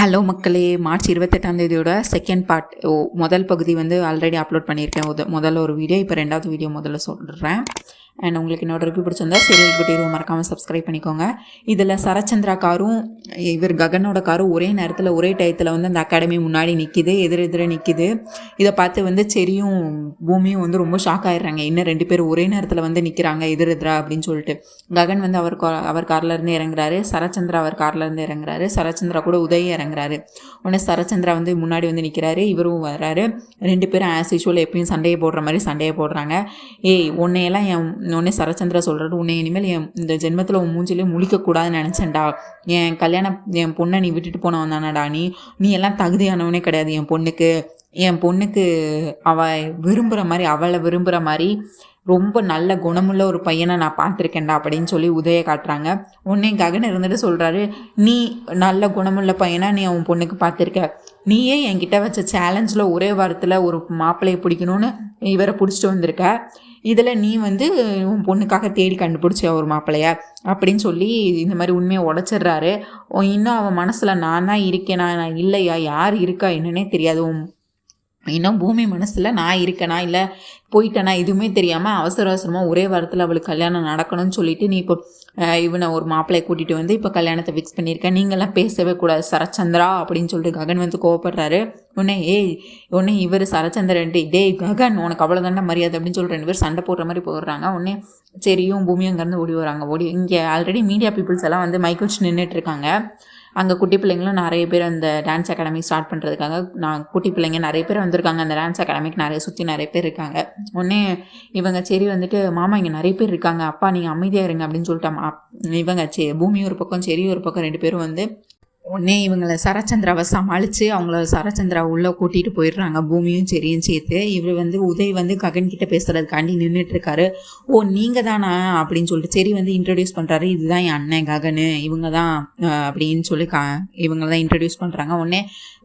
Hello மக்களே, March 28 second part முதல் பகுதி வந்து ஆல்ரெடி அப்லோட் பண்ணியிருக்கேன். முதல்ல ஒரு வீடியோ, இப்போ ரெண்டாவது வீடியோ முதல்ல சொல்கிறேன். அண்ட் உங்களுக்கு என்னோட ரிவ்யூ பிடிச்சிருந்தா சீரியல் குட்டி மறக்காமல் சப்ஸ்கிரைப் பண்ணிக்கோங்க. இதில் சரச்சந்திரா காரும் இவர் ககனோட காரும் ஒரே நேரத்தில் ஒரே டயத்தில் வந்து அந்த அகாடமி முன்னாடி நிற்கிது, எதிர நிற்கிது. இதை பார்த்து வந்து செரியும் பூமியும் வந்து ரொம்ப ஷாக் ஆகிடுறாங்க. இன்னும் 2 பேர் ஒரே நேரத்தில் வந்து நிற்கிறாங்க எதிரா அப்படின்னு சொல்லிட்டு. ககன் வந்து அவர் கார்லேருந்து இறங்குறாரு, சரச்சந்திரா அவர் கார்லேருந்து இறங்குறாரு, சரச்சந்திரா கூட உதய இறங்குறாரு. உடனே சரச்சந்திரா வந்து முன்னாடி வந்து நிற்கிறாரு, இவரும் வர்றாரு. 2 பேரும் ஆஸ் யூஷுவல் எப்பயும் சண்டையை போடுற மாதிரி சண்டையை போடுறாங்க. உன்னையெல்லாம் உடனே சரச்சந்திரா சொல்கிறாரு, உன்னை இனிமேல் இந்த ஜென்மத்தில் உன் மூஞ்சிலே முழிக்கக்கூடாதுன்னு நினச்சேன்டா. என் பொண்ணை நீ விட்டுட்டு போனவன் தானடா. நீ எல்லாம் தகுதியானவனே கிடையாது. என் பொண்ணுக்கு அவளை விரும்புகிற மாதிரி ரொம்ப நல்ல குணமுள்ள ஒரு பையனை நான் பார்த்துருக்கேன்டா அப்படின்னு சொல்லி உதய காட்டுறாங்க. உடனே ககன் இருந்துட்டு சொல்கிறாரு, நீ நல்ல குணமுள்ள பையனா நீ அவன் பொண்ணுக்கு பார்த்துருக்க. நீயே என்கிட்ட வச்ச சேலஞ்சில் ஒரே வாரத்தில் ஒரு மாப்பிள்ளையை பிடிக்கணும்னு இவரை பிடிச்சிட்டு வந்திருக்க. இதில் நீ வந்து உன் பொண்ணுக்காக தேடி கண்டுபிடிச்ச ஒரு மாப்பிள்ளைய அப்படின்னு சொல்லி இந்த மாதிரி உண்மையை உடச்சிட்றாரு. இன்னும் அவன் மனசில் நான் தான் இருக்கேனா நான் இல்லையா, யார் இருக்கா என்னன்னே தெரியாது. இன்னும் பூமி மனசில் நான் இருக்கேனா இல்லை போயிட்டேனா எதுவுமே தெரியாமல் அவசரமாக ஒரே வாரத்தில் அவளுக்கு கல்யாணம் நடக்கணும்னு சொல்லிட்டு நீ இப்போ இவனை ஒரு மாப்பிள்ளையை கூட்டிகிட்டு வந்து இப்போ கல்யாணத்தை ஃபிக்ஸ் பண்ணியிருக்கேன். நீங்களாம் பேசவே கூடாது சரச்சந்திரா அப்படின்னு சொல்லிட்டு ககன் வந்து கோவப்படுறாரு. உடனே இவர் சரச்சந்திரன்ட்டு ககன் உனக்கு அவ்வளோதான மரியாதை அப்படின்னு சொல்லி 2 பேர் சண்டை போடுற மாதிரி போடுறாங்க. உடனே சரியும் பூமியும் அங்கேருந்து ஓடி வராங்க. இங்கே ஆல்ரெடி மீடியா பீப்புள்ஸ் எல்லாம் வந்து மைக் வச்சு நின்றுட்டுருக்காங்க. அங்கே குட்டி பிள்ளைங்களும் நிறைய பேர் அந்த டான்ஸ் அகாடமி ஸ்டார்ட் பண்ணுறதுக்காக குட்டி பிள்ளைங்க நிறைய பேர் வந்திருக்காங்க. அந்த டான்ஸ் அகாடமிக்கு சுற்றி நிறைய பேர் இருக்காங்க. உடனே இவங்க சரி வந்துட்டு மாமா இங்கே நிறைய பேர் இருக்காங்க, அப்பா நீங்கள் அமைதியாக இருங்க அப்படின்னு சொல்லிட்டாமா. இவங்க பூமி ஒரு பக்கம் செரி ஒரு பக்கம் 2 பேரும் வந்து உடனே இவங்களை சரச்சந்திராவை சமாளித்து அவங்கள சரச்சந்திரா உள்ளே கூட்டிகிட்டு போயிடுறாங்க, பூமியும் சரியும் சேர்த்து. இவர் வந்து உதய் வந்து ககன்கிட்ட பேசுகிறதுக்காண்டி நின்றுட்டுருக்காரு. நீங்கள் தானா அப்படின்னு சொல்லிட்டு சரி வந்து இன்ட்ரடியூஸ் பண்ணுறாரு. இதுதான் என் அண்ணன் ககனு, இவங்க தான் அப்படின்னு சொல்லி இவங்க தான் இன்ட்ரடியூஸ் பண்ணுறாங்க. உடனே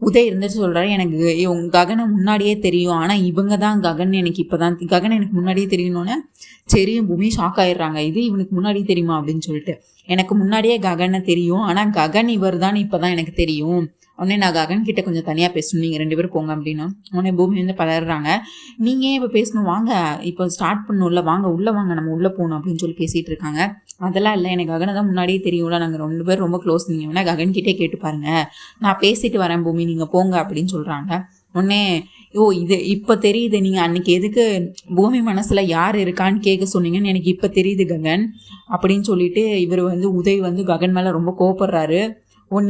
உதய் இருந்துட்டு சொல்கிறாரு, எனக்கு இவங்க ககனை முன்னாடியே தெரியும், ஆனால் இவங்க தான் ககன் எனக்கு இப்போ தான் ககன் எனக்கு முன்னாடியே தெரியணுன்னு சரியும் பூமி ஷாக் ஆகிடுறாங்க. இது இவனுக்கு முன்னாடியே தெரியுமா அப்படின்னு சொல்லிட்டு. எனக்கு முன்னாடியே ககனை தெரியும், ஆனால் ககன் இவர் தான் இப்போ தான் எனக்கு தெரியும். உடனே நான் ககன் கிட்ட கொஞ்சம் தனியாக பேசணும், நீங்கள் 2 பேரும் போங்க அப்படின்னு. உடனே பூமி வந்து பதறாங்க. நீங்கள் ஏன் இப்போ பேசணும், வாங்க இப்போ ஸ்டார்ட் பண்ணணும்ல, வாங்க உள்ளே வாங்க நம்ம உள்ளே போகணும் அப்படின்னு சொல்லி பேசிகிட்டு இருக்காங்க. அதெல்லாம் இல்லை, எனக்கு ககனை தான் முன்னாடியே தெரியும்ல, நாங்கள் 2 பேரும் ரொம்ப க்ளோஸ், நீங்கள் வேணால் ககன் கிட்டே கேட்டு பாருங்கள், நான் பேசிட்டு வரேன் பூமி, நீங்கள் போங்க அப்படின்னு சொல்கிறாங்க. உடனே இது இப்போ தெரியுது, நீங்கள் அன்றைக்கி எதுக்கு பூமி மனசில் யார் இருக்கான்னு கேட்க சொன்னீங்கன்னு எனக்கு இப்போ தெரியுது ககன் அப்படின்னு சொல்லிட்டு இவர் வந்து உதய் வந்து ககன் மேலே ரொம்ப கோபப்படுறாரு.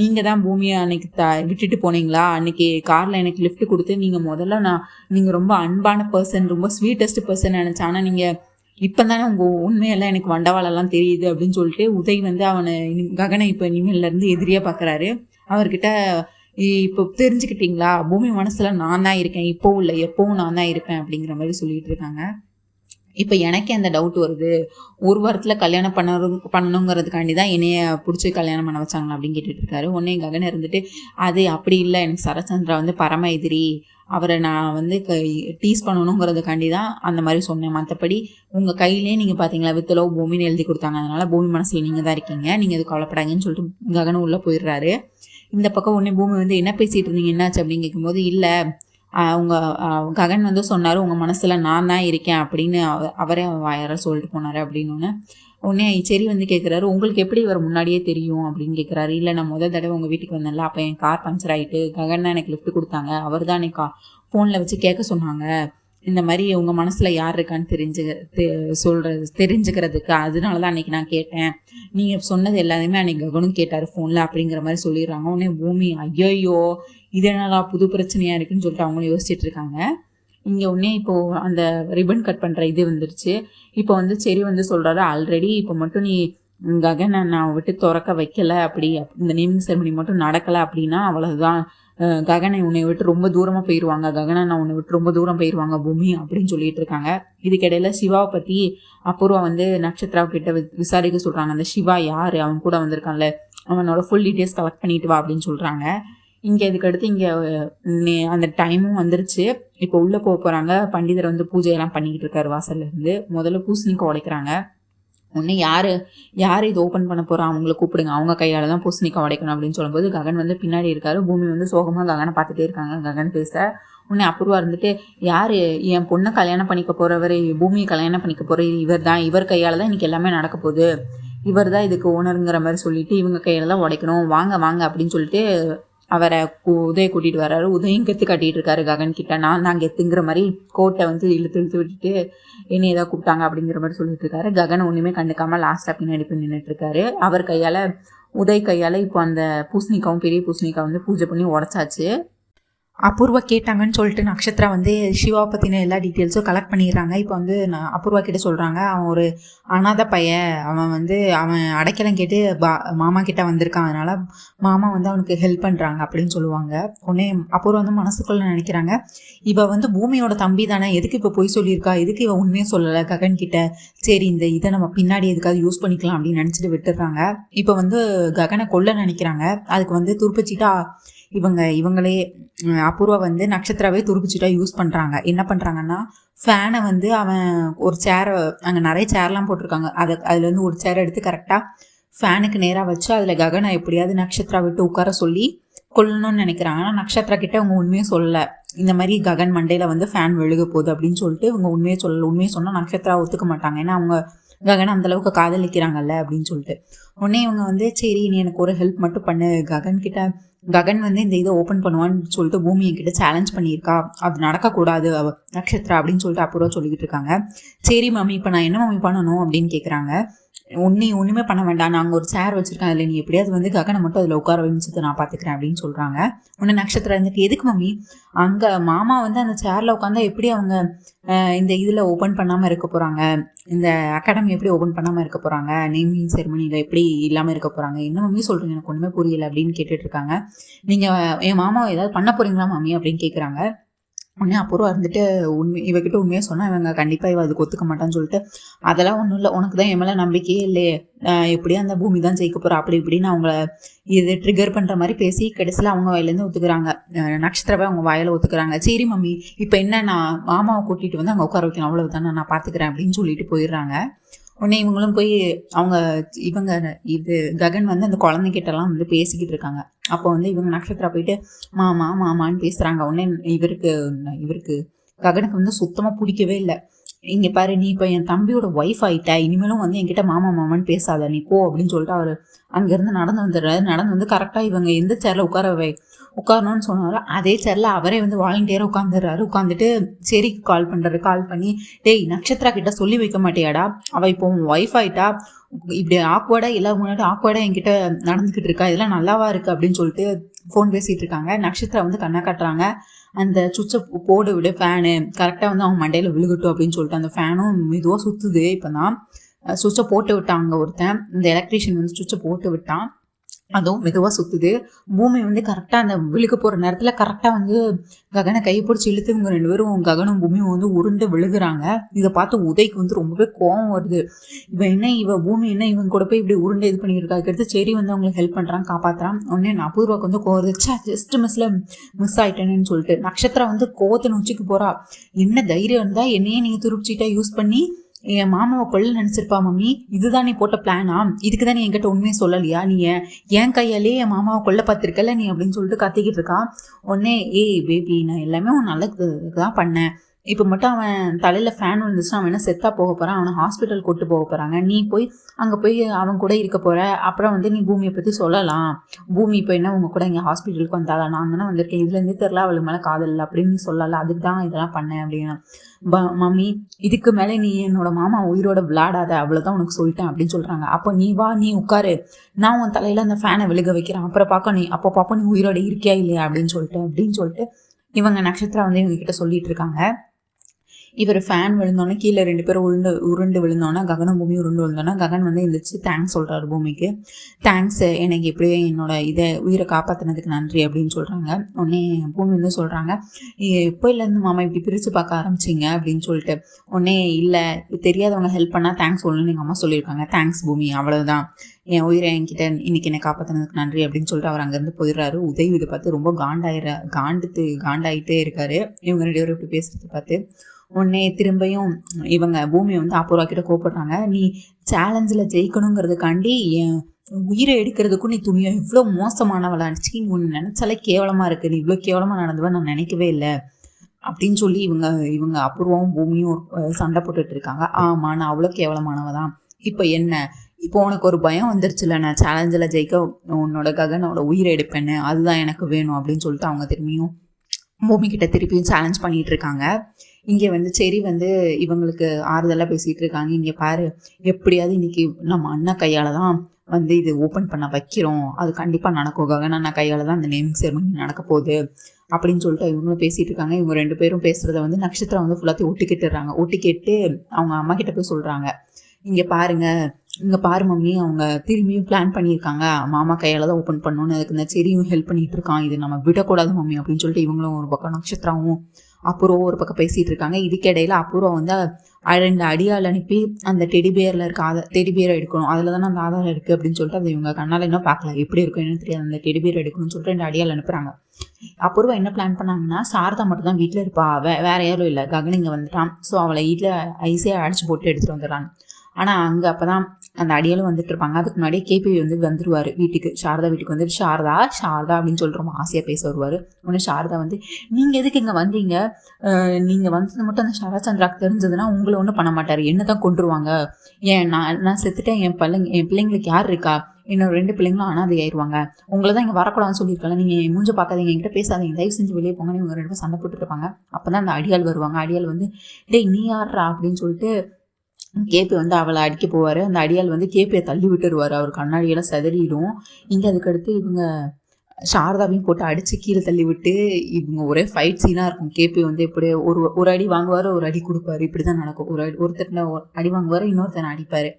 நீங்கள் தான் பூமியை அன்னைக்கு விட்டுட்டு போனீங்களா, அன்றைக்கி காரில் எனக்கு லிஃப்ட் கொடுத்து முதல்ல நீங்கள் ரொம்ப அன்பான பர்சன், ரொம்ப ஸ்வீட்டஸ்ட் பர்சன் நினச்சேன், ஆனால் நீங்கள் இப்போ தானே உங்கள் உண்மையெல்லாம் எனக்கு வண்டவாளெல்லாம் தெரியுது அப்படின்னு சொல்லிட்டு உதய் வந்து ககனை இப்போ இனிமேலேருந்து எதிரியாக பார்க்குறாரு. அவர்கிட்ட இப்போ தெரிஞ்சுக்கிட்டீங்களா, பூமி மனசில் நான் தான் இருக்கேன், இப்போவும் இல்லை எப்போவும் நான் தான் இருப்பேன் அப்படிங்கிற மாதிரி சொல்லிட்டு இருக்காங்க. இப்போ எனக்கே அந்த டவுட் வருது, ஒரு வாரத்தில் கல்யாணம் பண்ணணுங்கிறதுக்காண்டி தான் என்னைய பிடிச்சி கல்யாணம் பண்ண வச்சாங்களா அப்படின்னு கேட்டுட்டு இருக்காரு. உடனே ககன் இருந்துட்டு அது அப்படி இல்லை, எனக்கு சரச்சந்திரா வந்து பரம எதிரி, அவரை நான் வந்து டீஸ் பண்ணணுங்கிறதுக்காண்டி தான் அந்த மாதிரி சொன்னேன், மற்றபடி உங்கள் கையிலே நீங்கள் பார்த்தீங்களா வித்தலோ பூமின்னு எழுதி கொடுத்தாங்க, அதனால் பூமி மனசில் நீங்கள் தான் இருக்கீங்க, நீங்கள் இது கவலைப்படாங்கன்னு சொல்லிட்டு ககன் உள்ளே போயிடுறாரு. இந்த பக்கம் உடனே பூமி வந்து என்ன பேசிகிட்டு இருந்தீங்க என்னாச்சு அப்படின்னு கேட்கும்போது, இல்லை ககன் வந்து சொன்னார் உங்கள் மனசில் நான் தான் இருக்கேன் அப்படின்னு அவரே வாயார சொல்லிட்டு போனார் அப்படின்னு. உடனே சரி வந்து கேட்குறாரு, உங்களுக்கு எப்படி இவர் முன்னாடியே தெரியும் அப்படின்னு கேட்குறாரு. இல்லை நான் தடவை உங்கள் வீட்டுக்கு வந்தேன்ல, அப்போ என் கார் பஞ்சர் ஆகிட்டு ககன் தான் எனக்கு லிஃப்ட் கொடுத்தாங்க, அவர் தான் எனக்கு ஃபோனில் வச்சு கேட்க சொன்னாங்க, இந்த மாதிரி உங்கள் மனசில் யார் இருக்கான்னு தெரிஞ்சுக்கிறதுக்கு, அதனால தான் அன்றைக்கி நான் கேட்டேன், நீங்கள் சொன்னது எல்லாத்தையுமே அன்றைக்கி ககனும் கேட்டார் ஃபோனில் அப்படிங்கிற மாதிரி சொல்லிடுறாங்க. உடனே பூமி ஐயோ இது என்னடா புது பிரச்சனையாக இருக்குன்னு சொல்லிட்டு அவங்களும் யோசிச்சுட்டு இருக்காங்க. இங்கே உடனே இப்போது அந்த ரிப்பன் கட் பண்ணுற இது வந்துருச்சு. இப்போ வந்து சரி வந்து சொல்கிறாரு, ஆல்ரெடி இப்போ மட்டும் நீ ககனை நான் விட்டு திறக்க வைக்கலை, அப்படி இந்த நேமிங் செரமனி மட்டும் நடக்கலை அப்படின்னா அவ்வளோதான், ககனை உன்னை விட்டு ரொம்ப தூரமாக போயிடுவாங்க, ககனை நான் உன்னை விட்டு ரொம்ப தூரம் போயிடுவாங்க பூமி அப்படின்னு சொல்லிட்டு இருக்காங்க. இதுக்கிடையில சிவாவை பற்றி அபூர்வா வந்து நட்சத்திராவை கிட்ட விசாரிக்க சொல்கிறாங்க. அந்த சிவா யார், அவன் கூட வந்திருக்கான்ல, அவனோட ஃபுல் டீட்டெயில்ஸ் கலெக்ட் பண்ணிட்டு வா அப்படின்னு சொல்கிறாங்க. இங்கே இதுக்கடுத்து இங்கே அந்த டைமும் வந்துருச்சு. இப்போ உள்ளே போகிறாங்க. பண்டிதர் வந்து பூஜையெல்லாம் பண்ணிக்கிட்டு இருக்காரு வாசல்லேருந்து. முதல்ல பூசணிக்காய் உடைக்கிறாங்க. ஒன்று யார் இது ஓப்பன் பண்ண போகிறோம் அவங்கள கூப்பிடுங்க, அவங்க கையால் தான் பூசணிக்காய் உடைக்கணும் அப்படின்னு சொல்லும்போது ககன் வந்து பின்னாடி இருக்காரு. பூமி வந்து சோகமாக ககனை பார்த்துட்டே இருக்காங்க. ககன் பேச உடனே அபூர்வா இருந்துட்டு, யார் என் பொண்ணை கல்யாணம் பண்ணிக்க போகிறவர், பூமியை கல்யாணம் பண்ணிக்க போகிற இவர் தான், இவர் கையால் தான் இன்றைக்கி எல்லாமே நடக்க போகுது, இவர் தான் இதுக்கு ஓனருங்கிற மாதிரி சொல்லிட்டு இவங்க கையில் தான் உடைக்கணும், வாங்க வாங்க அப்படின்னு சொல்லிட்டு அவரை உதய கூட்டிகிட்டு வர்றாரு. உதயம் கெத்து காட்டிகிட்டு இருக்காரு ககன் கிட்ட. நான் கெத்துங்கிற மாதிரி கோட்டை வந்து இழுத்து விட்டுட்டு என்ன ஏதாவது கூப்பிட்டாங்க அப்படிங்கிற மாதிரி சொல்லிட்டு இருக்காரு. ககன் ஒன்றுமே கண்டுக்காமல் லாஸ்ட்டாக பின்னாடி போய் நின்றுட்டு இருக்காரு. அவர் கையால் உதய் கையால் இப்போ அந்த பூசணிக்காவும் பெரிய பூசணிக்காய் வந்து பூஜை பண்ணி உடச்சாச்சு. அபூர்வா கேட்டாங்கன்னு சொல்லிட்டு நக்ஷத்ரா வந்து சிவா பற்றின எல்லா டீட்டெயில்ஸும் கலெக்ட் பண்ணிடுறாங்க. இப்போ வந்து அபூர்வா கிட்ட சொல்கிறாங்க, அவன் ஒரு அனாதை பையன், அவன் அடைக்கலம் கேட்டு மாமா கிட்ட வந்திருக்கான், அதனால் மாமா வந்து அவனுக்கு ஹெல்ப் பண்ணுறாங்க அப்படின்னு சொல்லுவாங்க. உடனே அபூர்வா வந்து மனசுக்குள்ளே நினைக்கிறாங்க, இவ வந்து பூமியோட தம்பி தானே, எதுக்கு இப்போ போய் சொல்லியிருக்கா, எதுக்கு இவன் உண்மையே சொல்லலை ககன் கிட்ட, சரி இந்த இதை நம்ம பின்னாடி எதுக்காவது யூஸ் பண்ணிக்கலாம் அப்படின்னு நினச்சிட்டு விட்டுடுறாங்க. இப்போ வந்து ககனை கொல்ல நினைக்கிறாங்க. அதுக்கு வந்து துருப்பிச்சிட்டா இவங்களே அபூர்வா வந்து நக்ஷத்ராவே துருப்பிச்சிட்டா யூஸ் பண்ணுறாங்க. என்ன பண்ணுறாங்கன்னா, ஃபேனை வந்து அவன் ஒரு சேரை, அங்கே நிறைய சேர்லாம் போட்டிருக்காங்க, அதில் வந்து ஒரு சேரை எடுத்து கரெக்டாக ஃபேனுக்கு நேராக வச்சு அதில் ககனை எப்படியாவது நக்ஷத்ரா விட்டு உட்கார சொல்லி கொல்லணும்னு நினைக்கிறாங்க. ஆனால் நக்ஷத்ரா கிட்ட அவங்க உண்மையே சொல்லலை, இந்த மாதிரி ககன் மண்டையில் வந்து ஃபேன் விழுக போகுது அப்படின்னு சொல்லிட்டு இவங்க உண்மையே சொல்லலை. உண்மையை சொன்னால் நக்ஷத்ரா ஒத்துக்க மாட்டாங்க, ஏன்னா அவங்க ககனை அந்தளவுக்கு காதலிக்கிறாங்கல்ல அப்படின்னு சொல்லிட்டு. உடனே இவங்க வந்து சரி நீ எனக்கு ஒரு ஹெல்ப் மட்டும் பண்ணு, ககன் வந்து இந்த இதை ஓப்பன் பண்ணுவான்னு சொல்லிட்டு பூமி என்கிட்ட சேலஞ்ச் பண்ணியிருக்கா, அது நடக்கக்கூடாது நக்ஷத்ரா அப்படின்னு சொல்லிட்டு அப்புறம் சொல்லிக்கிட்டு இருக்காங்க. சரி மம்மி இப்போ நான் என்ன மம்மி பண்ணணும் அப்படின்னு கேட்குறாங்க. ஒன்றுமே பண்ண வேண்டாம், நாங்கள் ஒரு சேர் வச்சுருக்கேன், அதில் நீ எப்படியாவது வந்து ககனை மட்டும் அதில் உட்கார வச்சுட்டு நான் பார்த்துக்கிறேன் அப்படின்னு சொல்கிறாங்க. உடனே நக்ஷத்ரா இருந்துட்டு, எதுக்கு மம்மி, அங்கே மாமா வந்து அந்த சேரில் உட்காந்தா எப்படி அவங்க இந்த இதில் ஓப்பன் பண்ணாமல் இருக்க போகிறாங்க, இந்த அகாடமி எப்படி ஓப்பன் பண்ணாமல் இருக்க போகிறாங்க, நேமிங் செரிமனியில் எப்படி இல்லாமல் இருக்க போகிறாங்க, என்ன மம்மி சொல்கிறீங்க, எனக்கு ஒன்றுமே புரியலை அப்படின்னு கேட்டுட்ருக்காங்க. நீங்கள் என் மாமாவை ஏதாவது பண்ண போகிறீங்களா மம்மி அப்படின்னு கேட்குறாங்க. உடனே அப்புறம் இருந்துட்டு இவகிட்ட உண்மையாக சொன்னால் இவங்க கண்டிப்பாக இவ அதுக்கு ஒத்துக்க மாட்டான்னு சொல்லிட்டு, அதெல்லாம் ஒன்றும் இல்லை, உனக்கு தான் என் மேலே நம்பிக்கையே இல்லையே, எப்படியும் அந்த பூமி தான் ஜெயிக்க போகிறா அப்படி இப்படின்னு அவங்கள இது ட்ரிகர் பண்ணுற மாதிரி பேசி கடைசியில் அவங்க வாயிலேருந்து ஒத்துக்கிறாங்க. நட்சத்திரவை அவங்க வாயில் ஒத்துக்கிறாங்க. சரி மம்மி இப்போ என்ன, நான் மாமாவை கூட்டிகிட்டு வந்து அங்கே உட்கார வைக்கணும், அவ்வளவு தானே, நான் பார்த்துக்கிறேன் அப்படின்னு சொல்லிட்டு போயிடுறாங்க. உடனே இவங்களும் போய் ககன் வந்து அந்த குழந்தைகிட்டலாம் வந்து பேசிக்கிட்டு இருக்காங்க. அப்போ வந்து இவங்க நட்சத்திரா போயிட்டு மாமான்னு பேசுகிறாங்க. உடனே இவருக்கு ககனுக்கு வந்து சுத்தமாக பிடிக்கவே இல்லை. இங்கே பாரு, நீ இப்போ என் தம்பியோட ஒய்ஃப் ஆகிட்ட, இனிமேலும் வந்து என்கிட்ட மாமான்னு பேசாத நீ போ அப்படின்னு சொல்லிட்டு அவர் அங்கேருந்து நடந்து வந்து கரெக்டாக இவங்க எந்த சேரில் உட்காரணும்னு சொன்னாரோ அதே சேரில் அவரே வந்து வாலண்டியராக உட்காந்துட்டு சரி கால் பண்ணி, டேய் நட்சத்திரா கிட்ட சொல்லி வைக்க மாட்டியாடா, அவள் இப்போ ஒய்ஃப் ஆகிட்டா, இப்படி ஆக்வர்டாக எல்லாரும் முன்னாடி ஆக்வர்டாக என்கிட்ட நடந்துக்கிட்டு இருக்கா, இதெல்லாம் நல்லாவா இருக்குது அப்படின்னு சொல்லிட்டு ஃபோன் பேசிகிட்டு இருக்காங்க. நட்சத்திரா வந்து கண்ணா காட்டுறாங்க, அந்த சுவிட்சை போடு விடு, ஃபேனு கரெக்டாக வந்து அவங்க மண்டையில் விழுகட்டும் அப்படின்னு சொல்லிட்டு அந்த ஃபேனும் மெதுவாக சுற்றுது. இப்போ தான் சுவிட்சை போட்டு விட்டாங்க ஒருத்தன், இந்த எலக்ட்ரீஷியன் வந்து சுவிட்சை போட்டு விட்டான், அதுவும் மெதுவாக சுற்றுது. பூமி வந்து கரெக்டாக அந்த விழுக போகிற நேரத்தில் கரெக்டாக வந்து ககனை கையை பிடிச்சி இழுத்து இவங்க 2 பேரும் ககனும் பூமியும் வந்து உருண்டு விழுகிறாங்க. இதை பார்த்து உதய்க்கு வந்து ரொம்பவே கோவம் வருது. பூமி என்ன இவங்க கூட போய் இப்படி உருண்டு இது பண்ணியிருக்கா, அதுக்கடுத்து சரி வந்து அவங்களுக்கு ஹெல்ப் பண்ணுறான், காப்பாற்றுறான். உடனே அபூர்வாக்கு வந்து கோவம் வருது, ஜஸ்ட் மிஸ் ஆகிட்டேன்னு சொல்லிட்டு. நட்சத்திரம் வந்து கோவத்தின் உச்சிக்கு போகிறா, என்ன தைரியம் இருந்தால் என்னையே நீங்கள் துருப்பிச்சிட்டா யூஸ் பண்ணி என் மாமாவை கொள்ள நினச்சிருப்பா மம்மி, இதுதான் நீ போட்ட பிளானா, இதுக்கு தான் நீ என்கிட்ட உண்மையை சொல்லலையா, நீ என் கையாலே என் மாமாவை கொல்ல பார்த்துருக்கல நீ அப்படின்னு சொல்லிட்டு கத்திக்கிட்டு இருக்கான். உடனே பேபி நான் எல்லாமே அவன் நல்லதுக்கு தான் பண்ணேன், இப்போ மட்டும் அவன் தலையில் ஃபேன் விழுந்துச்சுன்னா அவன் என்ன செத்தா போக போகிறான், அவனை ஹாஸ்பிட்டல் கூட்டு போக போகிறாங்க, நீ போய் அங்கே போய் அவன் கூட இருக்க போகிற, அப்புறம் வந்து நீ பூமியை பற்றி சொல்லலாம், பூமி இப்போ என்ன உங்கள் கூட இங்கே ஹாஸ்பிட்டலுக்கு வந்தாளா, நான் தானே வந்திருக்கேன், இதுலேருந்து தெரில அவளுக்கு மேலே காதல் இல்லை அப்படின்னு நீ சொல்லலாம், அதுக்கு தான் இதெல்லாம் பண்ணேன் அப்படின்னு. மம்மி இதுக்கு மேலே நீ என்னோட மாமா உயிரோட விளையாடாத, அவ்வளோதான் உனக்கு சொல்லிட்டேன் அப்படின்னு சொல்கிறாங்க. அப்போ நீ வா, நீ உட்காரு, நான் உன் தலையில் அந்த ஃபேனை விழுக வைக்கிறேன், அப்புறம் பார்ப்போம் நீ உயிரோட இருக்கியா இல்லையா அப்படின்னு சொல்லிட்டு இவங்க நட்சத்திரம் வந்து இவங்க கிட்ட சொல்லிட்டு இருக்காங்க. இவர் ஃபேன் விழுந்தோன்னே கீழே 2 பேரும் உருண்டு விழுந்தோன்னா ககனும் பூமி உருண்டு விழுந்தோன்னா ககன் வந்து எழுந்திரிச்சு தேங்க்ஸ் சொல்கிறாரு பூமிக்கு. தேங்க்ஸ், எனக்கு எப்படியோ என்னோட உயிரை காப்பாற்றினதுக்கு நன்றி அப்படின்னு சொல்கிறாங்க. உடனே பூமி வந்து சொல்கிறாங்க, எப்போலேருந்து மாமா இப்படி பிரித்து பார்க்க ஆரம்பிச்சிங்க அப்படின்னு சொல்லிட்டு. உடனே இல்லை, தெரியாதவங்க ஹெல்ப் பண்ணால் தேங்க்ஸ் சொல்லணும்னு எங்கள் அம்மா சொல்லியிருக்காங்க, தேங்க்ஸ் பூமி, அவ்வளோதான், என் உயிரை என்கிட்ட இன்னைக்கு என்னை காப்பாற்றினதுக்கு நன்றி அப்படின்னு சொல்லிட்டு அவர் அங்கேருந்து போயிடுறாரு. உதவி இதை பார்த்து ரொம்ப காண்டாயிட்டே இருக்காரு. இவங்க 2 பேரும் இப்படி பேசுகிறத பார்த்து உடனே திரும்பியும் இவங்க பூமி வந்து அபூர்வா கிட்ட கூப்பிடுறாங்க, நீ சேலஞ்சில் ஜெயிக்கணுங்கிறதுக்காண்டி என் உயிரை எடுக்கிறதுக்கும் நீ துணியை இவ்வளோ மோசமானவளாச்சு, உன்னை நினச்சாலே கேவலமாக இருக்குது, நீ இவ்வளோ கேவலமாக நடந்துவேன் நான் நினைக்கவே இல்லை அப்படின்னு சொல்லி இவங்க அபூர்வாவும் பூமியும் சண்டை போட்டுட்டு இருக்காங்க. ஆமாம், நான் அவ்வளோ கேவலமானவ தான். இப்போ என்ன, இப்போ உனக்கு ஒரு பயம் வந்துருச்சுல, நான் சேலஞ்சில் ஜெயிக்க உன்னோட ககனோட உயிரை எடுப்பேன்னு, அதுதான் எனக்கு வேணும் அப்படின்னு சொல்லிட்டு அவங்க திரும்பியும் பூமி கிட்ட திருப்பியும் சேலஞ்ச் பண்ணிட்டு இருக்காங்க. இங்கே வந்து சரி வந்து இவங்களுக்கு ஆறுதலாக பேசிகிட்டு இருக்காங்க. இங்கே பாரு, எப்படியாவது இன்னைக்கு நம்ம அண்ணா கையால் தான் வந்து இது ஓப்பன் பண்ண வைக்கிறோம், அது கண்டிப்பாக நடக்கும், ககன் அண்ணா கையால் தான் அந்த நேமிங் செரமனி நடக்க போகுது அப்படின்னு சொல்லிட்டு இவங்களும் பேசிகிட்டு இருக்காங்க. இவங்க 2 பேரும் பேசுகிறத வந்து நட்சத்திரம் வந்து ஃபுல்லாத்தையும் ஒட்டி கேட்டு அவங்க அம்மா கிட்ட போய் சொல்கிறாங்க, இங்கே பாரு மம்மி, அவங்க திரும்பியும் பிளான் பண்ணியிருக்காங்க, மாமா கையால் தான் ஓப்பன் பண்ணணும்னு, அதுக்கு இந்த செரியும் ஹெல்ப் பண்ணிகிட்டு இருக்கான், இது நம்ம விடக்கூடாது மம்மி அப்படின்னு சொல்லிட்டு இவங்களும் ஒரு பக்கம் நட்சத்திரமும் அபூர்வம் ஒரு பக்கம் பேசிகிட்டு இருக்காங்க. இதுக்கிடையில் அபூர்வா வந்து 2 அடியால் அனுப்பி அந்த டெடிபியரில் இருக்க டெடிபியரை எடுக்கணும், அதில் தானே அந்த ஆதாரம் இருக்குது அப்படின்னு சொல்லிட்டு அது இவங்க கண்ணால் இன்னும் பார்க்கல, எப்படி இருக்கும் என்னன்னு தெரியாது, அந்த டெடிபியரை எடுக்கணும்னு சொல்லிட்டு 2 அடியால் அனுப்புகிறாங்க. அபூர்வா என்ன பிளான் பண்ணாங்கன்னா, சாரதா மட்டும் தான் வீட்டில் இருப்பா, வேற யாரும் இல்லை, ககன் இங்கே வந்துட்டான், ஸோ அவளை வீட்டில் ஐஸியாக அடிச்சு போட்டு எடுத்துகிட்டு வந்துடுறான். ஆனால் அங்கே அப்போ தான் அந்த அடியாலும் வந்துட்டு இருப்பாங்க. அதுக்கு முன்னாடியே கேபி வந்து வந்துடுவார் வீட்டுக்கு, சாரதா வீட்டுக்கு வந்துட்டு சாரதா அப்படின்னு சொல்லிட்டு ரொம்ப ஆசையாக பேச வருவார். உடனே சாரதா வந்து, நீங்கள் எதுக்கு இங்கே வந்தீங்க, நீங்கள் வந்தது மட்டும் அந்த சரத்சந்திராக்கு தெரிஞ்சதுன்னா உங்களை ஒன்றும் பண்ண மாட்டார், என்ன தான் கொண்டுருவாங்க, ஏன் நான் செத்துட்டேன், என் பிள்ளைங்களுக்கு யார் இருக்கா, இன்னொரு 2 பிள்ளைங்களும் அனாதை ஆயிடுவாங்க, உங்களை தான் இங்கே வரக்கூடாதுன்னு சொல்லியிருக்கல, நீங்கள் மூஞ்ச பார்க்காதீங்க, என்கிட்ட பேசாதீங்க, தயவு செஞ்சு வெளியே போங்கன்னு இவங்க 2 பேரும் சண்டை போட்டுருப்பாங்க. அப்போ தான் அந்த அடியால் வருவாங்க. அடியால் வந்து, டேய் நீ யார்றா அப்படின்னு சொல்லிட்டு கேபி வந்து அவளை அடிக்க போவார். அந்த அடியால் வந்து கேபியை தள்ளி விட்டுருவார், அவர் கண்ணாடியெல்லாம் செதறிடும். இங்கே அதுக்கடுத்து இவங்க சாரதாவையும் போட்டு அடித்து கீழே தள்ளி விட்டு இவங்க ஒரே ஃபைட் சீனாக இருக்கும். கேபி வந்து இப்படி ஒரு அடி வாங்குவார், ஒரு அடி கொடுப்பாரு, இப்படி தான் நடக்கும். ஒருத்தட்டில் அடி வாங்குவார், இன்னொருத்தனை அடிப்பார்.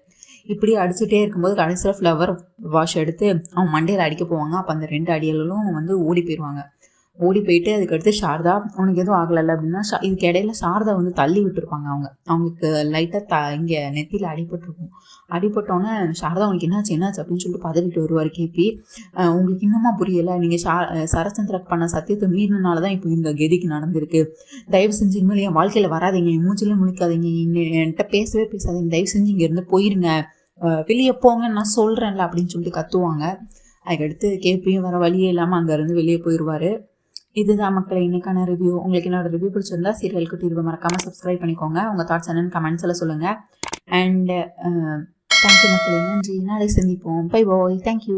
இப்படி அடிச்சுட்டே இருக்கும்போது கடைசியில் ஃப்ளவர் வாஷ் எடுத்து அவன் மண்டையில் அடிக்க போவாங்க. அப்போ அந்த 2 அடியாலும் வந்து ஓடி போயிட்டு அதுக்கடுத்து சாரதா உனக்கு எதுவும் ஆகலை அப்படின்னா இதுக்கு இடையில சாரதா வந்து தள்ளி விட்டுருப்பாங்க. அவங்களுக்கு லைட்டாக இங்கே நெத்தியில் அடிபட்டோன்னே சாரதா உனக்கு என்னாச்சு அப்படின்னு சொல்லிட்டு பதவிட்டு வருவார் கேபி. உங்களுக்கு இன்னுமா புரியலை, நீங்கள் சரத்சந்திராக்கு பண்ண சத்தியத்தை மீறினால தான் இப்போ இந்த கெதிக்கு நடந்திருக்கு, தயவு செஞ்சு இனிமேல் என் வாழ்க்கையில் வராதிங்க, என் மூச்சிலே முழிக்காதீங்க, என்கிட்ட பேசவே பேசாதீங்க, தயவு செஞ்சு இங்கேருந்து போயிருங்க, வெளியே போங்கன்னு நான் சொல்கிறேன்ல அப்படின்னு சொல்லிட்டு கத்துவாங்க. அதுக்கடுத்து கேபியும் வர வழியே இல்லாமல் அங்கேருந்து வெளியே போயிடுவார். இதுதான் மக்களை இன்னைக்கான ரிவ்யூ. உங்களுக்கு என்னோட ரிவ்யூ பிடிச்சிருந்தா சீரியல் குட்டி ரிவ்யூ மறக்காமல் சப்ஸ்கிரைப் பண்ணிக்கோங்க. உங்கள் தாட்ஸ் என்னன்னு கமெண்ட்ஸில் சொல்லுங்கள். அண்ட் தேங்க்யூ மக்களே, நன்றி, நாளை சந்திப்போம். Bye bye, thank you.